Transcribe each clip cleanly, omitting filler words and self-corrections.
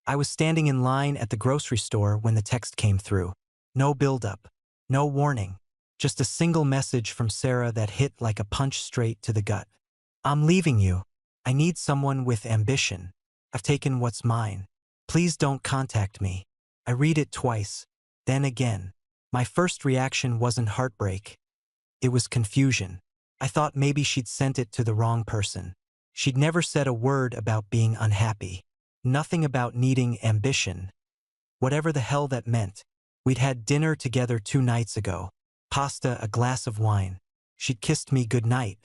I was standing in line at the grocery store when the text came through. No build-up. No warning. Just a single message from Sarah that hit like a punch straight to the gut. I'm leaving you. I need someone with ambition. I've taken what's mine. Please don't contact me. I read it twice, then again. My first reaction wasn't heartbreak. It was confusion. I thought maybe she'd sent it to the wrong person. She'd never said a word about being unhappy. Nothing about needing ambition. Whatever the hell that meant. We'd had dinner together 2 nights ago. Pasta, a glass of wine. She'd kissed me goodnight.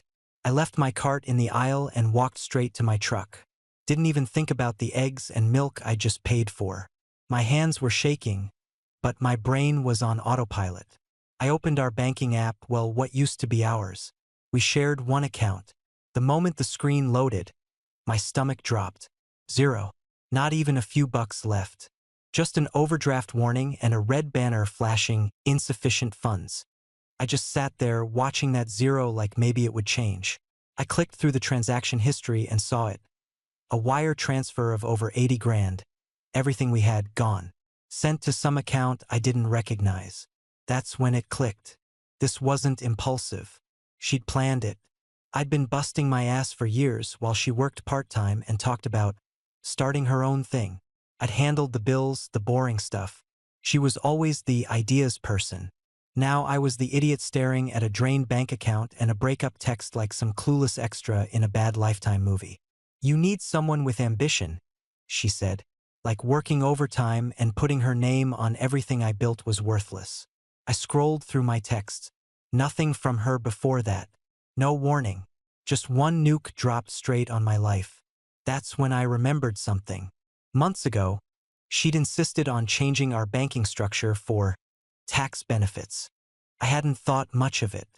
I left my cart in the aisle and walked straight to my truck. Didn't even think about the eggs and milk I just paid for. My hands were shaking, but my brain was on autopilot. I opened our banking app, well, what used to be ours. We shared one account. The moment the screen loaded, my stomach dropped. 0. Not even a few bucks left. Just an overdraft warning and a red banner flashing insufficient funds. I just sat there watching that 0 like maybe it would change. I clicked through the transaction history and saw it. A wire transfer of over 80 grand. Everything we had gone. Sent to some account I didn't recognize. That's when it clicked. This wasn't impulsive. She'd planned it. I'd been busting my ass for years while she worked part-time and talked about starting her own thing. I'd handled the bills, the boring stuff. She was always the ideas person. Now I was the idiot staring at a drained bank account and a breakup text like some clueless extra in a bad Lifetime movie. You need someone with ambition, she said. Like working overtime and putting her name on everything I built was worthless. I scrolled through my texts. Nothing from her before that. No warning. Just one nuke dropped straight on my life. That's when I remembered something. Months ago, she'd insisted on changing our banking structure for tax benefits. I hadn't thought much of it.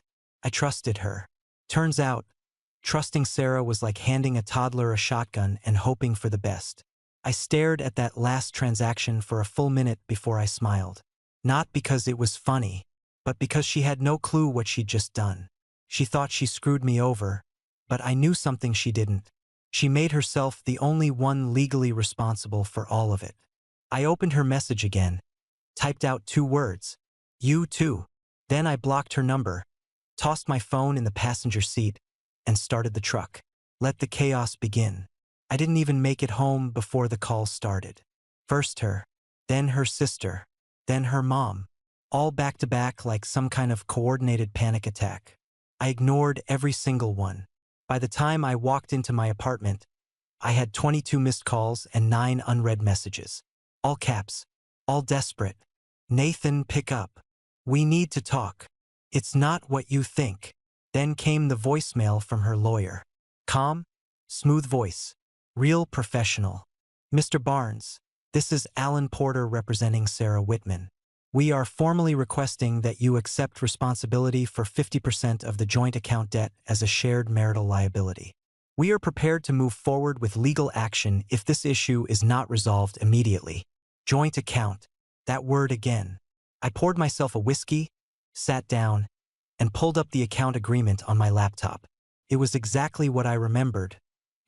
I trusted her. Turns out, trusting Sarah was like handing a toddler a shotgun and hoping for the best. I stared at that last transaction for a full minute before I smiled. Not because it was funny, but because she had no clue what she'd just done. She thought she screwed me over, but I knew something she didn't. She made herself the only one legally responsible for all of it. I opened her message again, typed out 2 words. You too. Then I blocked her number, tossed my phone in the passenger seat, and started the truck. Let the chaos begin. I didn't even make it home before the call started. First her, then her sister, then her mom. All back to back like some kind of coordinated panic attack. I ignored every single one. By the time I walked into my apartment, I had 22 missed calls and 9 unread messages. All caps. All desperate. Nathan, pick up. We need to talk. It's not what you think. Then came the voicemail from her lawyer. Calm, smooth voice. Real professional. Mr. Barnes, this is Alan Porter representing Sarah Whitman. We are formally requesting that you accept responsibility for 50% of the joint account debt as a shared marital liability. We are prepared to move forward with legal action if this issue is not resolved immediately. Joint account. That word again. I poured myself a whiskey, sat down, and pulled up the account agreement on my laptop. It was exactly what I remembered.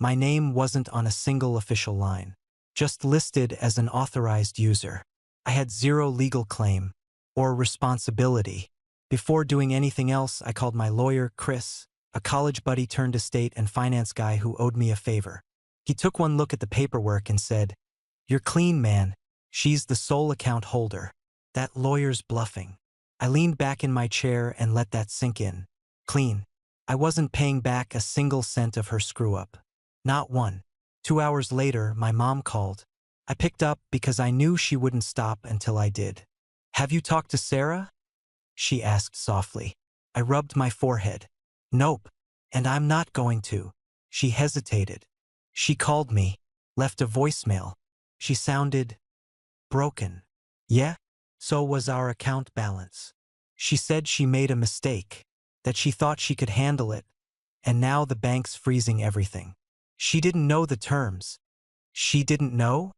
My name wasn't on a single official line, just listed as an authorized user. I had 0 legal claim or responsibility. Before doing anything else, I called my lawyer, Chris, a college buddy turned estate and finance guy who owed me a favor. He took one look at the paperwork and said, "You're clean, man. She's the sole account holder." That lawyer's bluffing. I leaned back in my chair and let that sink in. Clean. I wasn't paying back a single cent of her screw-up. Not one. 2 hours later, my mom called. I picked up because I knew she wouldn't stop until I did. "Have you talked to Sarah?" she asked softly. I rubbed my forehead. "Nope. And I'm not going to." She hesitated. "She called me, left a voicemail. She sounded broken." "Yeah? So was our account balance. She said she made a mistake, that she thought she could handle it, and now the bank's freezing everything. She didn't know the terms." "She didn't know?"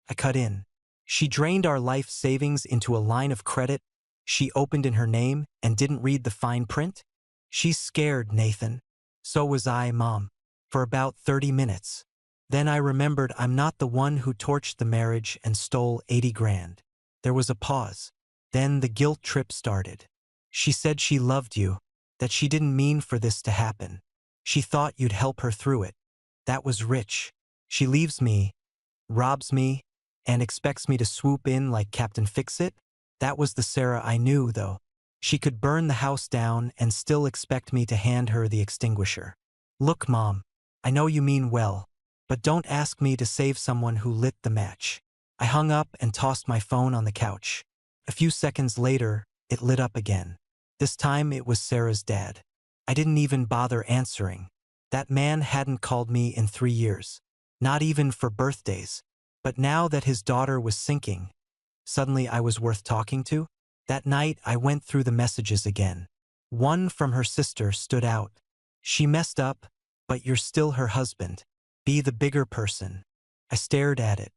I cut in. "She drained our life savings into a line of credit she opened in her name and didn't read the fine print? She's scared, Nathan." "So was I, Mom. For about 30 minutes. Then I remembered I'm not the one who torched the marriage and stole 80 grand. There was a pause. Then the guilt trip started. She said she loved you, that she didn't mean for this to happen. She thought you'd help her through it. That was rich. She leaves me, robs me, and expects me to swoop in like Captain Fix-It? That was the Sarah I knew, though. She could burn the house down and still expect me to hand her the extinguisher. Look, Mom, I know you mean well, but don't ask me to save someone who lit the match. I hung up and tossed my phone on the couch. A few seconds later, it lit up again. This time it was Sarah's dad. I didn't even bother answering. That man hadn't called me in 3 years. Not even for birthdays. But now that his daughter was sinking, suddenly I was worth talking to? That night I went through the messages again. One from her sister stood out. She messed up, but you're still her husband. Be the bigger person. I stared at it.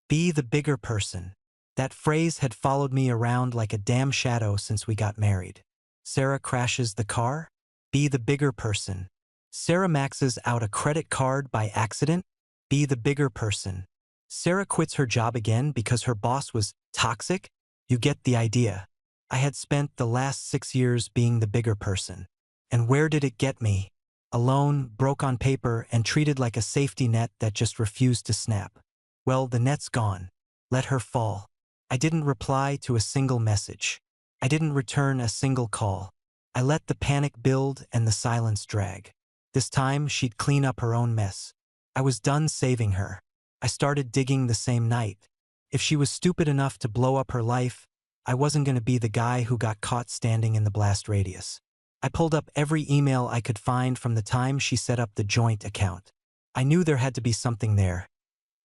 Be the bigger person. That phrase had followed me around like a damn shadow since we got married. Sarah crashes the car? Be the bigger person. Sarah maxes out a credit card by accident? Be the bigger person. Sarah quits her job again because her boss was toxic? You get the idea. I had spent the last 6 years being the bigger person. And where did it get me? Alone, broke on paper, and treated like a safety net that just refused to snap. Well, the net's gone. Let her fall. I didn't reply to a single message. I didn't return a single call. I let the panic build and the silence drag. This time, she'd clean up her own mess. I was done saving her. I started digging the same night. If she was stupid enough to blow up her life, I wasn't going to be the guy who got caught standing in the blast radius. I pulled up every email I could find from the time she set up the joint account. I knew there had to be something there.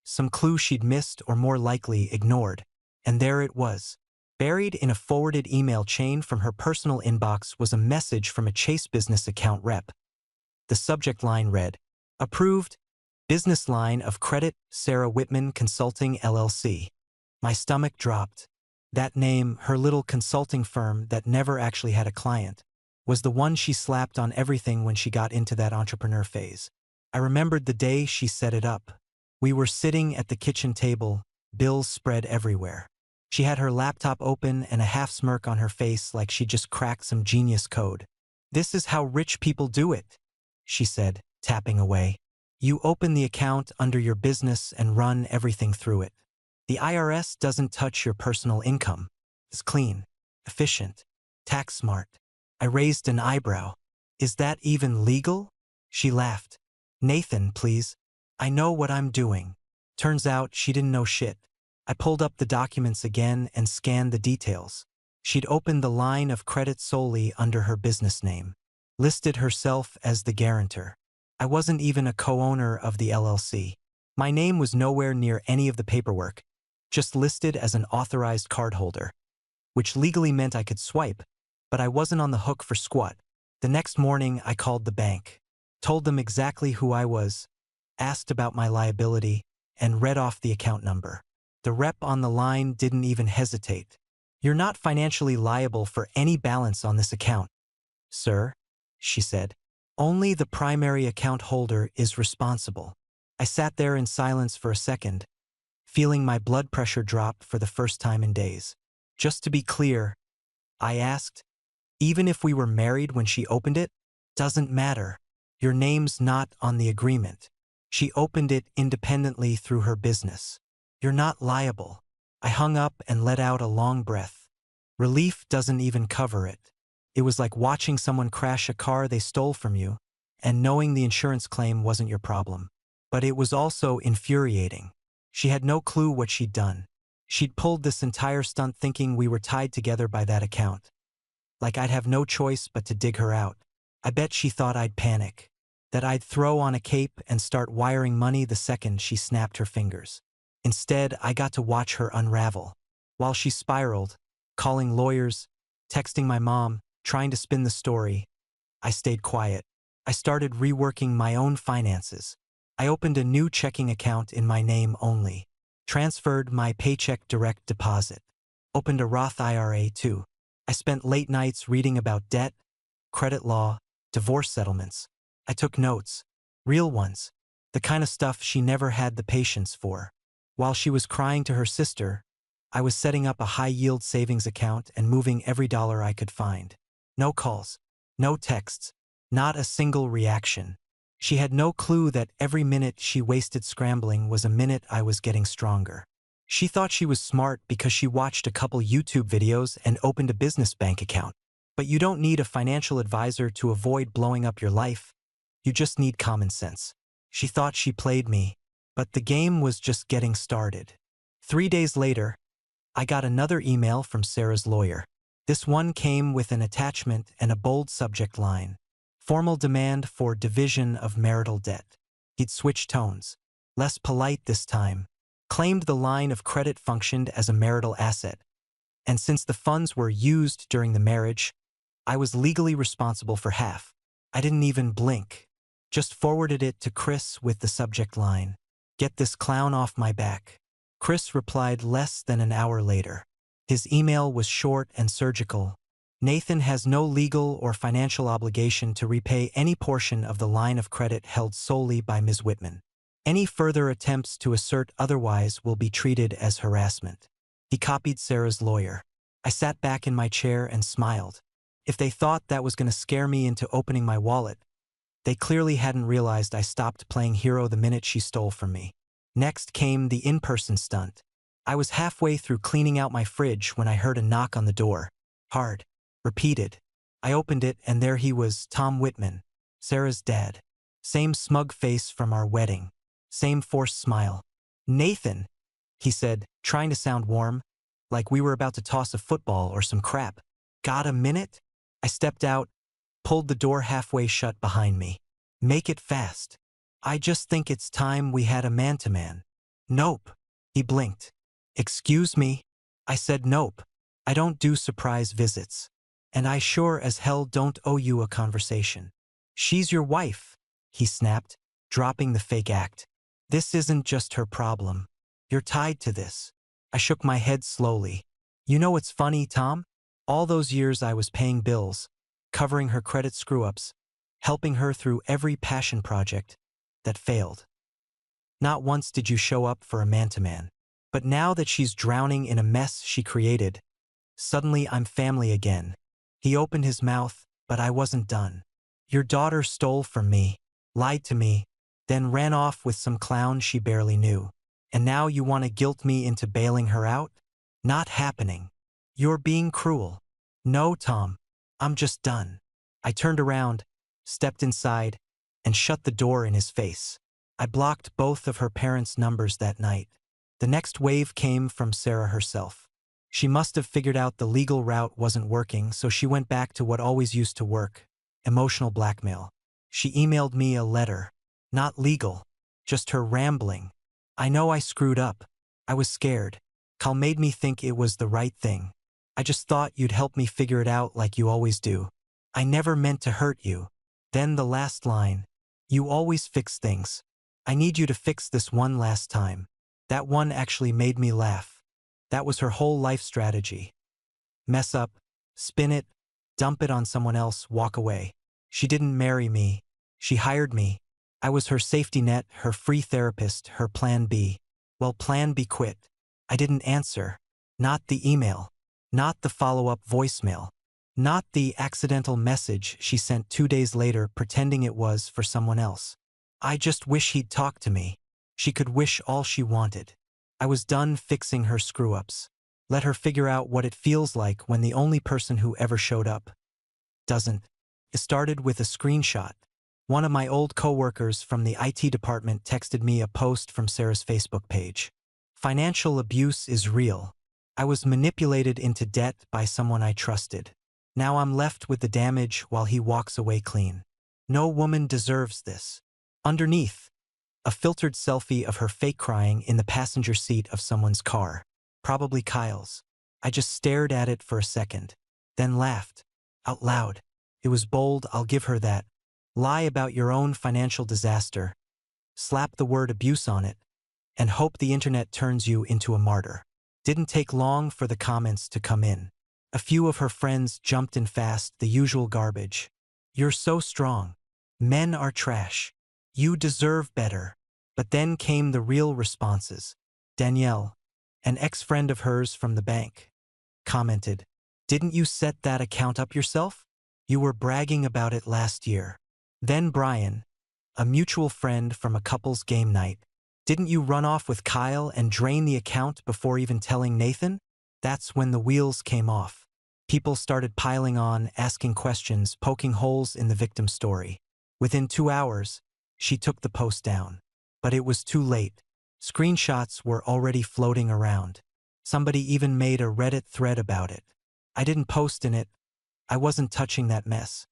Some clue she'd missed or more likely ignored. And there it was. Buried in a forwarded email chain from her personal inbox was a message from a Chase business account rep. The subject line read, "Approved. Business line of credit, Sarah Whitman Consulting LLC." My stomach dropped. That name, her little consulting firm that never actually had a client, was the one she slapped on everything when she got into that entrepreneur phase. I remembered the day she set it up. We were sitting at the kitchen table, bills spread everywhere. She had her laptop open and a half smirk on her face like she just cracked some genius code. "This is how rich people do it," she said, tapping away. "You open the account under your business and run everything through it. The IRS doesn't touch your personal income. It's clean, efficient, tax smart." I raised an eyebrow. "Is that even legal?" She laughed. "Nathan, please. I know what I'm doing." Turns out she didn't know shit. I pulled up the documents again and scanned the details. She'd opened the line of credit solely under her business name. Listed herself as the guarantor. I wasn't even a co-owner of the LLC. My name was nowhere near any of the paperwork, just listed as an authorized cardholder, which legally meant I could swipe, but I wasn't on the hook for squat. The next morning, I called the bank, told them exactly who I was, asked about my liability, and read off the account number. The rep on the line didn't even hesitate. "You're not financially liable for any balance on this account, sir," she said. "Only the primary account holder is responsible." I sat there in silence for a second, feeling my blood pressure drop for the first time in days. "Just to be clear," I asked, "even if we were married when she opened it, doesn't matter. Your name's not on the agreement. She opened it independently through her business. You're not liable." I hung up and let out a long breath. Relief doesn't even cover it. It was like watching someone crash a car they stole from you and knowing the insurance claim wasn't your problem. But it was also infuriating. She had no clue what she'd done. She'd pulled this entire stunt thinking we were tied together by that account. Like I'd have no choice but to dig her out. I bet she thought I'd panic, that I'd throw on a cape and start wiring money the second she snapped her fingers. Instead, I got to watch her unravel. While she spiraled, calling lawyers, texting my mom, trying to spin the story, I stayed quiet. I started reworking my own finances. I opened a new checking account in my name only, transferred my paycheck direct deposit, opened a Roth IRA too. I spent late nights reading about debt, credit law, divorce settlements. I took notes, real ones. The kind of stuff she never had the patience for. While she was crying to her sister, I was setting up a high-yield savings account and moving every dollar I could find. No calls, no texts, not a single reaction. She had no clue that every minute she wasted scrambling was a minute I was getting stronger. She thought she was smart because she watched a couple YouTube videos and opened a business bank account. But you don't need a financial advisor to avoid blowing up your life. You just need common sense. She thought she played me, but the game was just getting started. 3 days later, I got another email from Sarah's lawyer. This one came with an attachment and a bold subject line. Formal demand for division of marital debt. He'd switched tones. Less polite this time. Claimed the line of credit functioned as a marital asset. And since the funds were used during the marriage, I was legally responsible for half. I didn't even blink. Just forwarded it to Chris with the subject line, "Get this clown off my back." Chris replied less than an hour later. His email was short and surgical. Nathan has no legal or financial obligation to repay any portion of the line of credit held solely by Ms. Whitman. Any further attempts to assert otherwise will be treated as harassment. He copied Sarah's lawyer. I sat back in my chair and smiled. If they thought that was going to scare me into opening my wallet, they clearly hadn't realized I stopped playing hero the minute she stole from me. Next came the in-person stunt. I was halfway through cleaning out my fridge when I heard a knock on the door. Hard. Repeated. I opened it and there he was, Tom Whitman, Sarah's dad. Same smug face from our wedding. Same forced smile. "Nathan," he said, trying to sound warm, like we were about to toss a football or some crap. "Got a minute?" I stepped out, pulled the door halfway shut behind me. "Make it fast. I just think it's time we had a man-to-man." "Nope." He blinked. "Excuse me?" I said nope. I don't do surprise visits. And I sure as hell don't owe you a conversation. "She's your wife," he snapped, dropping the fake act. "This isn't just her problem. You're tied to this." I shook my head slowly. "You know what's funny, Tom? All those years I was paying bills, covering her credit screw-ups, helping her through every passion project that failed. Not once did you show up for a man-to-man. But now that she's drowning in a mess she created, suddenly I'm family again." He opened his mouth, but I wasn't done. "Your daughter stole from me, lied to me, then ran off with some clown she barely knew. And now you want to guilt me into bailing her out? Not happening. You're being cruel." "No, Tom. I'm just done." I turned around, stepped inside, and shut the door in his face. I blocked both of her parents' numbers that night. The next wave came from Sarah herself. She must have figured out the legal route wasn't working, so she went back to what always used to work: emotional blackmail. She emailed me a letter. Not legal, just her rambling. "I know I screwed up. I was scared. Cal made me think it was the right thing. I just thought you'd help me figure it out like you always do. I never meant to hurt you." Then the last line: "You always fix things. I need you to fix this one last time." That one actually made me laugh. That was her whole life strategy. Mess up, spin it, dump it on someone else, walk away. She didn't marry me. She hired me. I was her safety net, her free therapist, her plan B. Well, plan B quit. I didn't answer. Not the email. Not the follow-up voicemail. Not the accidental message she sent 2 days later pretending it was for someone else. I just wish he'd talk to me. She could wish all she wanted. I was done fixing her screw-ups. Let her figure out what it feels like when the only person who ever showed up doesn't. It started with a screenshot. One of my old coworkers from the IT department texted me a post from Sarah's Facebook page. "Financial abuse is real. I was manipulated into debt by someone I trusted. Now I'm left with the damage while he walks away clean. No woman deserves this." Underneath, a filtered selfie of her fake crying in the passenger seat of someone's car, probably Kyle's. I just stared at it for a second, then laughed. Out loud. It was bold, I'll give her that. Lie about your own financial disaster, slap the word abuse on it, and hope the internet turns you into a martyr. Didn't take long for the comments to come in. A few of her friends jumped in fast, the usual garbage. "You're so strong. Men are trash. You deserve better." But then came the real responses. Danielle, an ex-friend of hers from the bank, commented, "Didn't you set that account up yourself? You were bragging about it last year." Then Brian, a mutual friend from a couple's game night, "Didn't you run off with Kyle and drain the account before even telling Nathan?" That's when the wheels came off. People started piling on, asking questions, poking holes in the victim's story. Within 2 hours, she took the post down. But it was too late. Screenshots were already floating around. Somebody even made a Reddit thread about it. I didn't post in it. I wasn't touching that mess.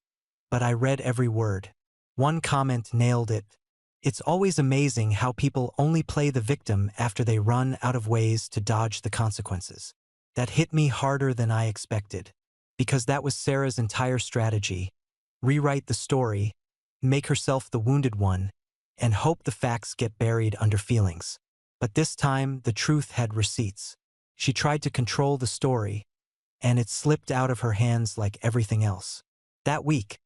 But I read every word. One comment nailed it. "It's always amazing how people only play the victim after they run out of ways to dodge the consequences." That hit me harder than I expected. Because that was Sarah's entire strategy. Rewrite the story, make herself the wounded one, and hope the facts get buried under feelings. But this time, the truth had receipts. She tried to control the story, and it slipped out of her hands like everything else. That week,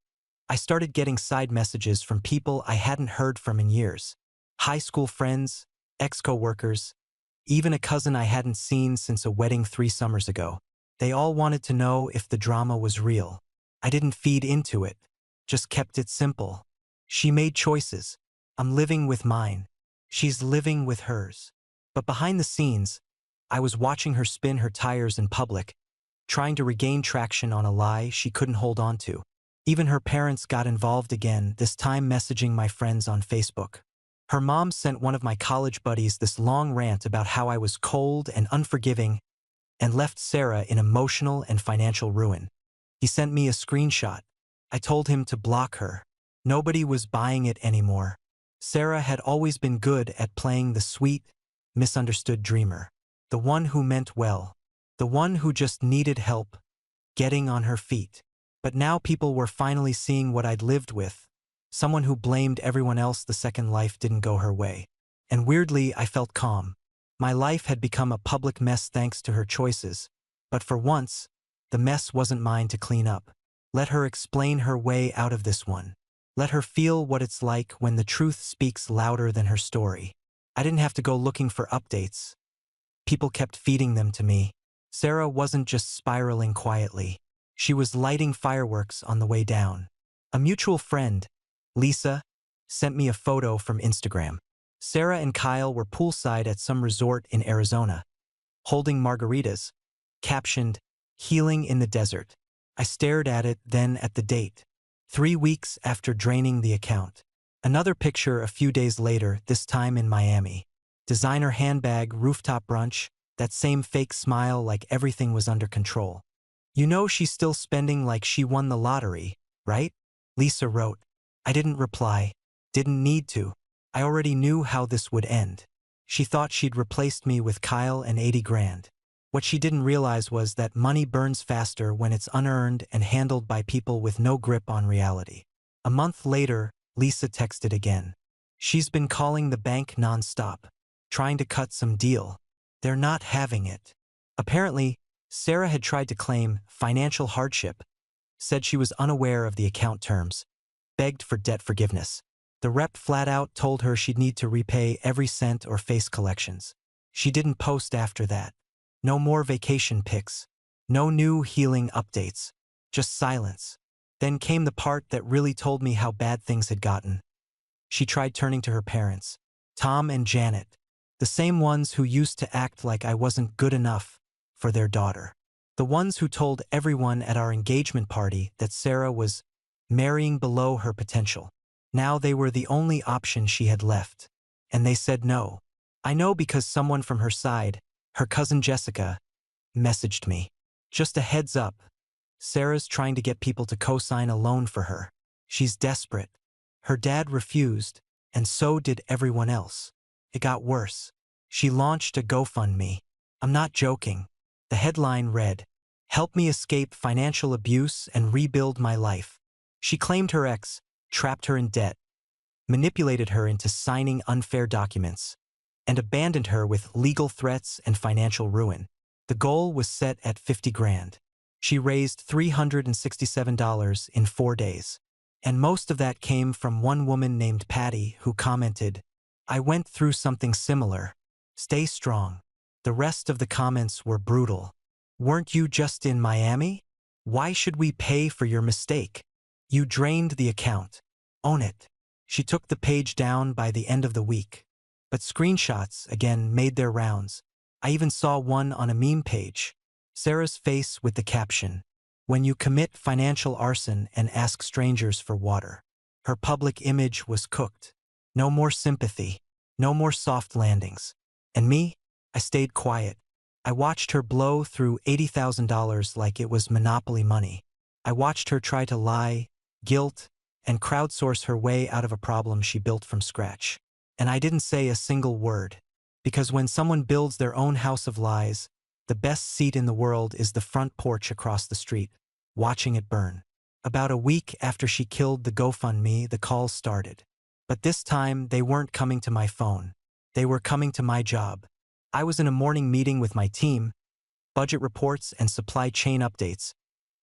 I started getting side messages from people I hadn't heard from in years. High school friends, ex-coworkers, even a cousin I hadn't seen since a wedding 3 summers ago. They all wanted to know if the drama was real. I didn't feed into it, just kept it simple. She made choices. I'm living with mine. She's living with hers. But behind the scenes, I was watching her spin her tires in public, trying to regain traction on a lie she couldn't hold on to. Even her parents got involved again, this time messaging my friends on Facebook. Her mom sent one of my college buddies this long rant about how I was cold and unforgiving and left Sarah in emotional and financial ruin. He sent me a screenshot. I told him to block her. Nobody was buying it anymore. Sarah had always been good at playing the sweet, misunderstood dreamer. The one who meant well. The one who just needed help getting on her feet. But now people were finally seeing what I'd lived with. Someone who blamed everyone else the second life didn't go her way. And weirdly, I felt calm. My life had become a public mess thanks to her choices. But for once, the mess wasn't mine to clean up. Let her explain her way out of this one. Let her feel what it's like when the truth speaks louder than her story. I didn't have to go looking for updates. People kept feeding them to me. Sarah wasn't just spiraling quietly. She was lighting fireworks on the way down. A mutual friend, Lisa, sent me a photo from Instagram. Sarah and Kyle were poolside at some resort in Arizona, holding margaritas, captioned, "Healing in the Desert." I stared at it, then at the date. 3 weeks after draining the account. Another picture a few days later, this time in Miami. Designer handbag, rooftop brunch, that same fake smile like everything was under control. "You know she's still spending like she won the lottery, right?" Lisa wrote. I didn't reply. Didn't need to. I already knew how this would end. She thought she'd replaced me with Kyle and 80 grand. What she didn't realize was that money burns faster when it's unearned and handled by people with no grip on reality. A month later, Lisa texted again. "She's been calling the bank nonstop, trying to cut some deal. They're not having it." Apparently, Sarah had tried to claim financial hardship, said she was unaware of the account terms, begged for debt forgiveness. The rep flat out told her she'd need to repay every cent or face collections. She didn't post after that. No more vacation pics. No new healing updates. Just silence. Then came the part that really told me how bad things had gotten. She tried turning to her parents, Tom and Janet, the same ones who used to act like I wasn't good enough for their daughter. The ones who told everyone at our engagement party that Sarah was marrying below her potential. Now they were the only option she had left. And they said no. I know because someone from her side, her cousin Jessica, messaged me. "Just a heads up. Sarah's trying to get people to co-sign a loan for her. She's desperate." Her dad refused, and so did everyone else. It got worse. She launched a GoFundMe. I'm not joking. The headline read, "Help me escape financial abuse and rebuild my life." She claimed her ex trapped her in debt, manipulated her into signing unfair documents, and abandoned her with legal threats and financial ruin. The goal was set at 50 grand. She raised $367 in 4 days. And most of that came from one woman named Patty who commented, I went through something similar. Stay strong. The rest of the comments were brutal. Weren't you just in Miami? Why should we pay for your mistake? You drained the account. Own it. She took the page down by the end of the week. But screenshots, again, made their rounds. I even saw one on a meme page. Sarah's face with the caption, "When you commit financial arson and ask strangers for water." Her public image was cooked. No more sympathy. No more soft landings. And me? I stayed quiet. I watched her blow through $80,000 like it was Monopoly money. I watched her try to lie, guilt, and crowdsource her way out of a problem she built from scratch. And I didn't say a single word. Because when someone builds their own house of lies, the best seat in the world is the front porch across the street, watching it burn. About a week after she killed the GoFundMe, the calls started. But this time, they weren't coming to my phone. They were coming to my job. I was in a morning meeting with my team, budget reports and supply chain updates,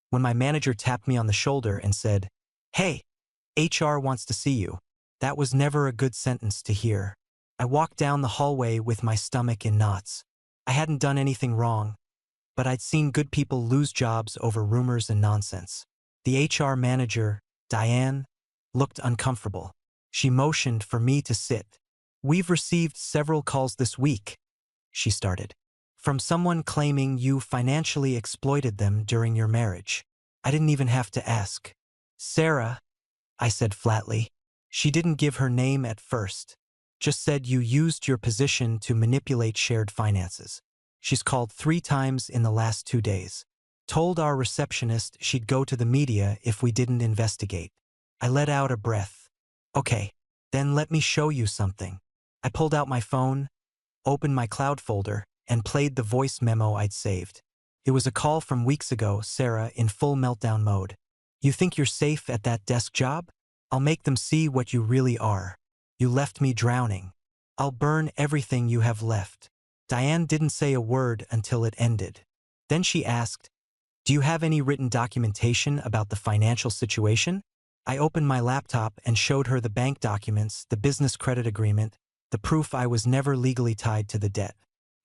when my manager tapped me on the shoulder and said, "Hey, HR wants to see you." That was never a good sentence to hear. I walked down the hallway with my stomach in knots. I hadn't done anything wrong, but I'd seen good people lose jobs over rumors and nonsense. The HR manager, Diane, looked uncomfortable. She motioned for me to sit. "We've received several calls this week," she started, "from someone claiming you financially exploited them during your marriage." I didn't even have to ask. "Sarah," I said flatly. She didn't give her name at first. Just said you used your position to manipulate shared finances. She's called 3 times in the last 2 days. Told our receptionist she'd go to the media if we didn't investigate. I let out a breath. "Okay, then let me show you something." I pulled out my phone, opened my cloud folder, and played the voice memo I'd saved. It was a call from weeks ago, Sarah in full meltdown mode. "You think you're safe at that desk job? I'll make them see what you really are. You left me drowning. I'll burn everything you have left." Diane didn't say a word until it ended. Then she asked, "Do you have any written documentation about the financial situation?" I opened my laptop and showed her the bank documents, the business credit agreement, the proof I was never legally tied to the debt.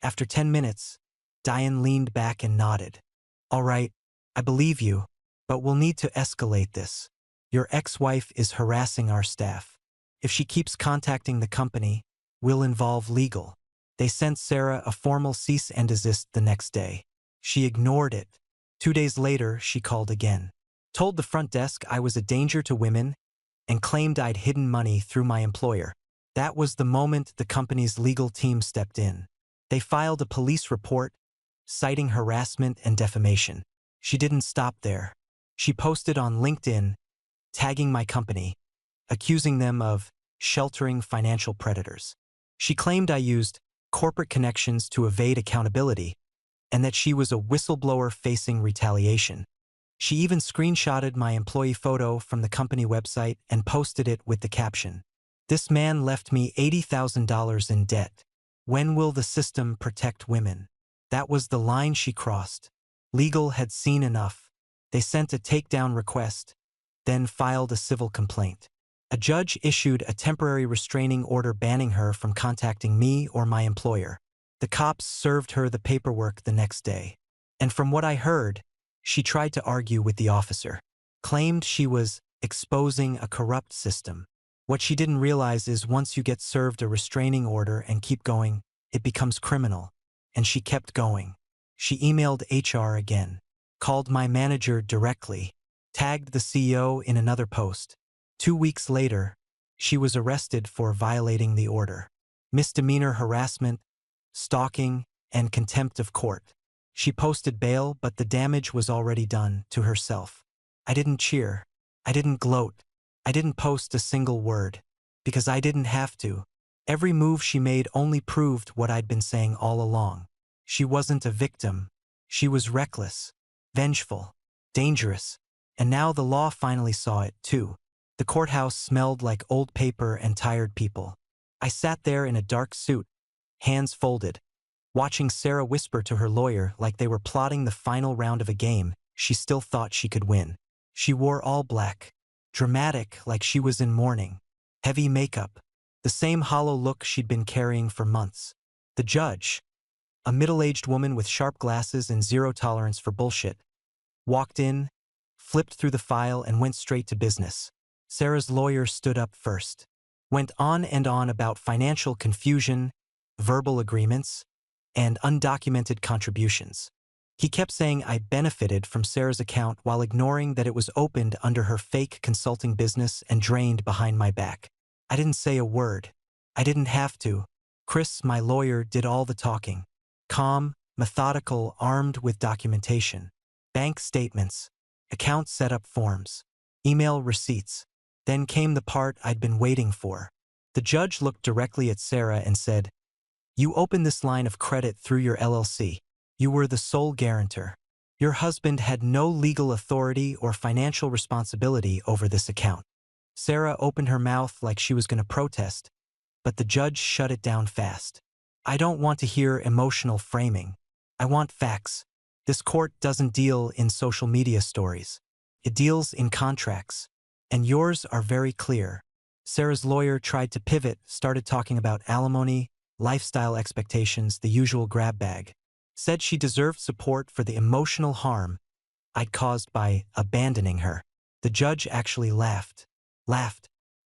After 10 minutes, Diane leaned back and nodded. "All right, I believe you, but we'll need to escalate this. Your ex-wife is harassing our staff. If she keeps contacting the company, we'll involve legal." They sent Sarah a formal cease and desist the next day. She ignored it. 2 days later, she called again. Told the front desk I was a danger to women and claimed I'd hidden money through my employer. That was the moment the company's legal team stepped in. They filed a police report, citing harassment and defamation. She didn't stop there. She posted on LinkedIn, tagging my company, accusing them of sheltering financial predators. She claimed I used corporate connections to evade accountability, and that she was a whistleblower facing retaliation. She even screenshotted my employee photo from the company website and posted it with the caption, "This man left me $80,000 in debt. When will the system protect women?" That was the line she crossed. Legal had seen enough. They sent a takedown request, then filed a civil complaint. A judge issued a temporary restraining order banning her from contacting me or my employer. The cops served her the paperwork the next day. And from what I heard, she tried to argue with the officer. Claimed she was exposing a corrupt system. What she didn't realize is once you get served a restraining order and keep going, it becomes criminal. And she kept going. She emailed HR again, called my manager directly, tagged the CEO in another post. 2 weeks later, she was arrested for violating the order. Misdemeanor harassment, stalking, and contempt of court. She posted bail, but the damage was already done to herself. I didn't cheer. I didn't gloat. I didn't post a single word. Because I didn't have to. Every move she made only proved what I'd been saying all along. She wasn't a victim. She was reckless, vengeful, dangerous. And now the law finally saw it, too. The courthouse smelled like old paper and tired people. I sat there in a dark suit, hands folded, watching Sarah whisper to her lawyer like they were plotting the final round of a game she still thought she could win. She wore all black, dramatic like she was in mourning, heavy makeup, The same hollow look she'd been carrying for months. The judge, a middle-aged woman with sharp glasses and zero tolerance for bullshit, walked in, flipped through the file and went straight to business. Sarah's lawyer stood up first, went on and on about financial confusion, verbal agreements, and undocumented contributions. He kept saying I benefited from Sarah's account while ignoring that it was opened under her fake consulting business and drained behind my back. I didn't say a word. I didn't have to. Chris, my lawyer, did all the talking. Calm, methodical, armed with documentation. Bank statements, account setup forms, email receipts. Then came the part I'd been waiting for. The judge looked directly at Sarah and said, "You opened this line of credit through your LLC. You were the sole guarantor. Your husband had no legal authority or financial responsibility over this account." Sarah opened her mouth like she was going to protest, but the judge shut it down fast. "I don't want to hear emotional framing. I want facts. This court doesn't deal in social media stories. It deals in contracts. And yours are very clear." Sarah's lawyer tried to pivot, started talking about alimony, lifestyle expectations, the usual grab bag. Said she deserved support for the emotional harm I'd caused by abandoning her. The judge actually laughed.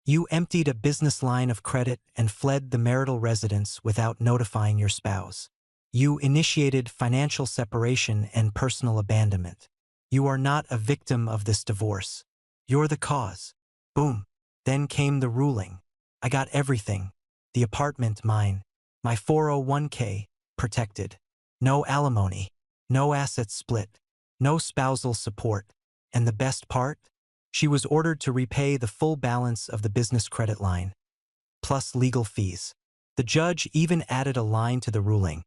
"You emptied a business line of credit and fled the marital residence without notifying your spouse. You initiated financial separation and personal abandonment. You are not a victim of this divorce. You're the cause." Boom. Then came the ruling. I got everything. The apartment mine. My 401k, protected. No alimony. No asset split. No spousal support. And the best part? She was ordered to repay the full balance of the business credit line, plus legal fees. The judge even added a line to the ruling.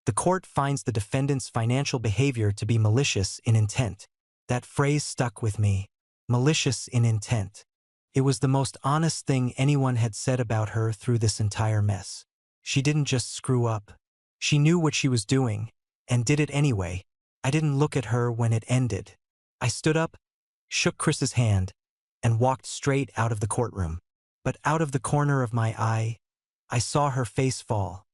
The court finds the defendant's financial behavior to be malicious in intent. That phrase stuck with me. Malicious in intent. It was the most honest thing anyone had said about her through this entire mess. She didn't just screw up. She knew what she was doing, and did it anyway. I didn't look at her when it ended. I stood up, shook Chris's hand, and walked straight out of the courtroom. But out of the corner of my eye, I saw her face fall.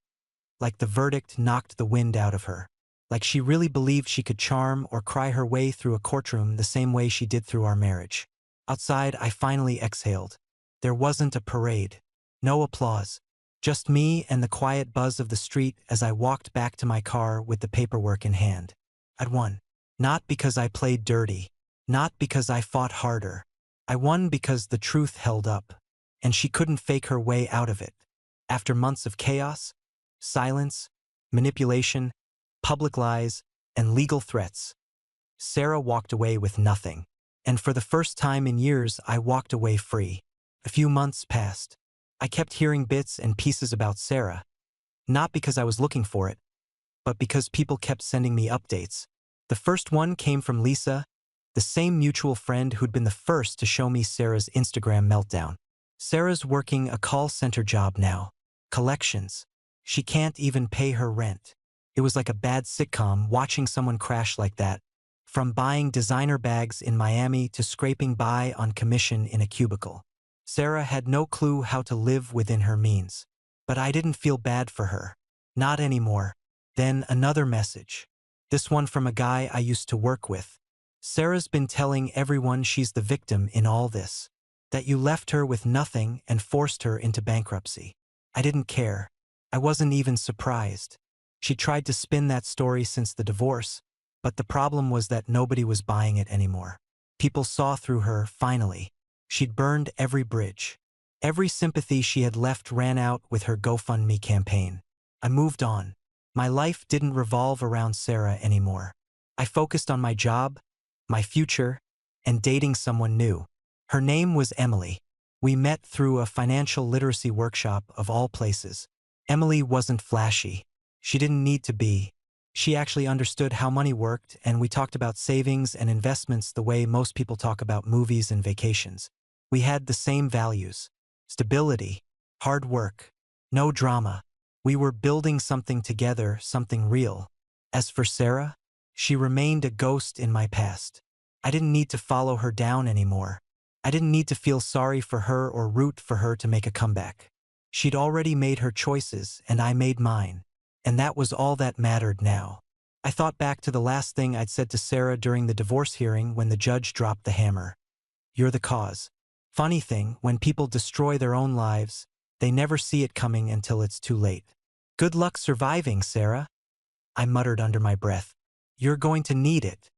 Like the verdict knocked the wind out of her. Like she really believed she could charm or cry her way through a courtroom the same way she did through our marriage. Outside, I finally exhaled. There wasn't a parade. No applause. Just me and the quiet buzz of the street as I walked back to my car with the paperwork in hand. I'd won. Not because I played dirty. Not because I fought harder. I won because the truth held up, and she couldn't fake her way out of it. After months of chaos, silence, manipulation, public lies, and legal threats, Sarah walked away with nothing. And for the first time in years, I walked away free. A few months passed. I kept hearing bits and pieces about Sarah, not because I was looking for it, but because people kept sending me updates. The first one came from Lisa, the same mutual friend who'd been the first to show me Sarah's Instagram meltdown. Sarah's working a call center job now. Collections. She can't even pay her rent. It was like a bad sitcom watching someone crash like that. From buying designer bags in Miami to scraping by on commission in a cubicle. Sarah had no clue how to live within her means. But I didn't feel bad for her. Not anymore. Then another message. This one from a guy I used to work with. "Sarah's been telling everyone she's the victim in all this. That you left her with nothing and forced her into bankruptcy." I didn't care. I wasn't even surprised. She tried to spin that story since the divorce, but the problem was that nobody was buying it anymore. People saw through her, finally. She'd burned every bridge. Every sympathy she had left ran out with her GoFundMe campaign. I moved on. My life didn't revolve around Sarah anymore. I focused on my job, my future, and dating someone new. Her name was Emily. We met through a financial literacy workshop of all places. Emily wasn't flashy. She didn't need to be. She actually understood how money worked, and we talked about savings and investments the way most people talk about movies and vacations. We had the same values. Stability, hard work, no drama. We were building something together, something real. As for Sarah, she remained a ghost in my past. I didn't need to follow her down anymore. I didn't need to feel sorry for her or root for her to make a comeback. She'd already made her choices, and I made mine. And that was all that mattered now. I thought back to the last thing I'd said to Sarah during the divorce hearing when the judge dropped the hammer. You're the cause. Funny thing, when people destroy their own lives, they never see it coming until it's too late. Good luck surviving, Sarah, I muttered under my breath. You're going to need it.